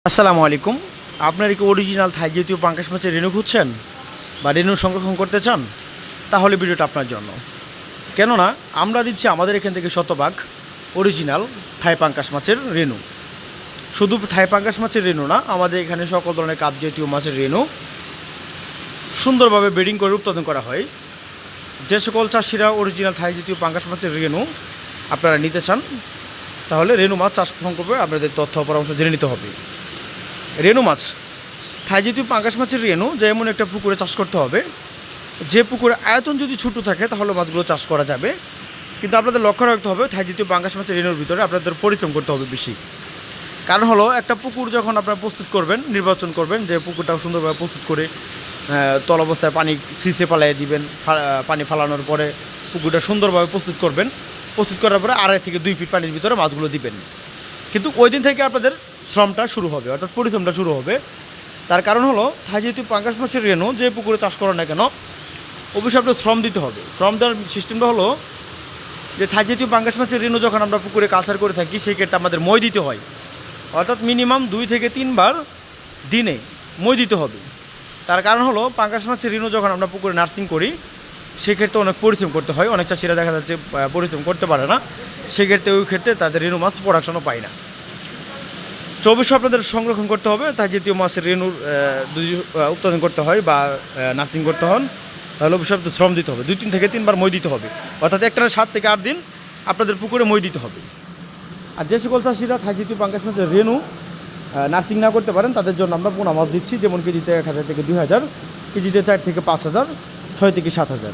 আসসালামু আলাইকুম। আপনারা কি অরিজিনাল থাই জাতীয় পাঙ্গাস মাছের রেণু খুঁজছেন বা রেণু সংরক্ষণ করতে চান? তাহলে ভিডিওটা আপনার জন্য। কেননা আমরা দিচ্ছি আমাদের এখান থেকে শতভাগ অরিজিনাল থাই পাঙ্গাস মাছের রেণু। শুধু থাই পাঙ্গাস মাছের রেণু না, আমাদের এখানে সকল ধরনের কাপ জাতীয় মাছের রেণু সুন্দরভাবে ব্রিডিং করে উৎপাদন করা হয়। যে সকল চাষিরা অরিজিনাল থাই জাতীয় পাঙ্গাস মাছের রেণু আপনারা নিতে চান, তাহলে রেণু মাছ চাষ সম্পর্কে আপনাদের তথ্য পরামর্শ জেনে নিতে হবে। রেণু মাছ, থাই জাতীয় পাঙ্গাস মাছের রেণু যেমন একটা পুকুরে চাষ করতে হবে, যে পুকুরে আয়তন যদি ছোটো থাকে তাহলে মাছগুলো চাষ করা যাবে। কিন্তু আপনাদের লক্ষ্য রাখতে হবে থাই জাতীয় পাঙ্গাস মাছের রেণুর ভিতরে আপনাদের পরিশ্রম করতে হবে বেশি। কারণ হলো একটা পুকুর যখন আপনারা প্রস্তুত করবেন, নির্বাচন করবেন যে পুকুরটা সুন্দরভাবে প্রস্তুত করে তল অবস্থায় পানি সিঁচে পালিয়ে দিবেন। পানি ফালানোর পরে পুকুরটা সুন্দরভাবে প্রস্তুত করবেন। প্রস্তুত করার পরে 2.5 থেকে 2 ফিট পানির ভিতরে মাছগুলো দিবেন। কিন্তু ওই দিন থেকে আপনাদের শ্রমটা শুরু হবে, অর্থাৎ পরিশ্রমটা শুরু হবে। তার কারণ হলো থাই জাতীয় পাঙ্গাস মাছের রেণু যে পুকুরে চাষ করেন না কেন, অবশ্যই আপনার শ্রম দিতে হবে। শ্রম দেওয়ার সিস্টেমটা হলো যে থাই জাতীয় পাঙ্গাস মাছের রেণু যখন আমরা পুকুরে কালচার করে থাকি, সেই ক্ষেত্রে আমাদের মই দিতে হয়, অর্থাৎ মিনিমাম 2 থেকে 3 বার দিনে মই দিতে হবে। তার কারণ হলো পাঙ্গাস মাছের রেণু যখন আমরা পুকুরে নার্সিং করি, সেক্ষেত্রে অনেক পরিশ্রম করতে হয়। অনেক চাষিরা দেখা যাচ্ছে পরিশ্রম করতে পারে না, সেক্ষেত্রে ওই ক্ষেত্রে তাদের রেণু মাছ প্রোডাকশনও পায় না। তো অবশ্যই আপনাদের সংরক্ষণ করতে হবে। থাই জাতীয় মাছের রেণুর যদি উৎপাদন করতে হয় বা নার্সিং করতে হন, তাহলে অবশ্যই আপনাদের শ্রম দিতে হবে। 2 থেকে 3 বার মই দিতে হবে, অর্থাৎ একটানা 7 থেকে 8 দিন আপনাদের পুকুরে মই দিতে হবে। আর যে সকল চাষিরা থাই জাতীয় পাঙ্গাস মাছের রেণু নার্সিং না করতে পারেন, তাদের জন্য আমরা পোনা মাছ দিচ্ছি, যেমন কেজিতে 1000 থেকে 2000, কেজিতে 4 থেকে 5000, 6 থেকে 7000।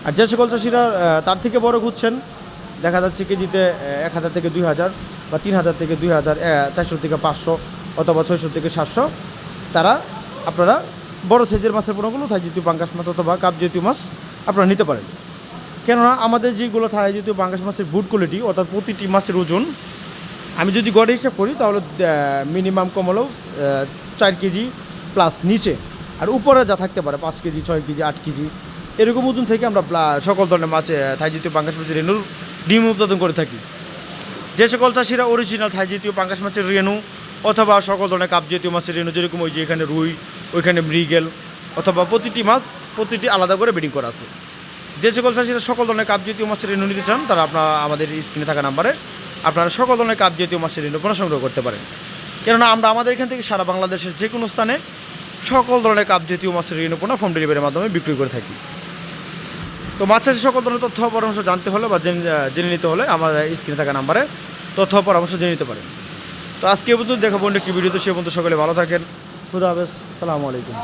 আর যে সকল চাষিরা তার থেকে বড় খুঁজছেন, দেখা যাচ্ছে কেজিতে 1000 থেকে 2000 বা 3000 থেকে 2000, 400 থেকে 500 অথবা 600 থেকে 700, তারা আপনারা বড় সাইজের মাছের পোনাগুলো থাই জাতীয় পাঙ্গাস মাছ অথবা কাপ জাতীয় মাছ আপনারা নিতে পারেন। কেননা আমাদের যেগুলো থাই জাতীয় পাঙ্গাস মাছের গুড কোয়ালিটি, অর্থাৎ প্রতিটি মাছের ওজন আমি যদি গড়ে হিসাব করি তাহলে মিনিমাম কম হলেও 4 কেজি প্লাস নিচে, আর উপরে যা থাকতে পারে 5 কেজি, 6 কেজি, 8 কেজি এরকম ওজন থেকে আমরা সকল ধরনের মাছ থাই জাতীয় পাঙ্গাস মাছের রেণুর ডিম উৎপাদন করে থাকি। যে সকল চাষিরা অরিজিনাল থাই জাতীয় পাঙ্গাস মাছের রেণু অথবা সকল ধরনের কাপ জাতীয় মাছের রেণু, যেরকম ওই যে এখানে রুই, ওইখানে মৃগেল, অথবা প্রতিটি মাছ প্রতিটি আলাদা করে ব্রিডিং করা আছে। যে সকল চাষিরা সকল ধরনের কাপ জাতীয় মাছের রেণু নিতে চান, তারা আপনারা আমাদের স্ক্রিনে থাকা নাম্বারে আপনারা সকল ধরনের কাপ জাতীয় মাছের রেণু পোনা সংগ্রহ করতে পারেন। কেননা আমরা আমাদের এখান থেকে সারা বাংলাদেশের যে কোনো স্থানে সকল ধরনের কাপ জাতীয় মাছের রেণু পোনা হোম ডেলিভারির মাধ্যমে বিক্রি করে থাকি। তো মাছ চাষের সকল ধরনের তথ্য পরামর্শ জানতে হলে বা জেনে নিতে হলে আমাদের স্ক্রিনে থাকা নাম্বারে তথ্য পরামর্শ জেনে নিতে পারেন। তো আজকে পর্যন্ত দেখাবো একটি ভিডিওতে, সে পর্যন্ত সকলে ভালো থাকেন। খুদা হাফেজ, আসসালামু আলাইকুম।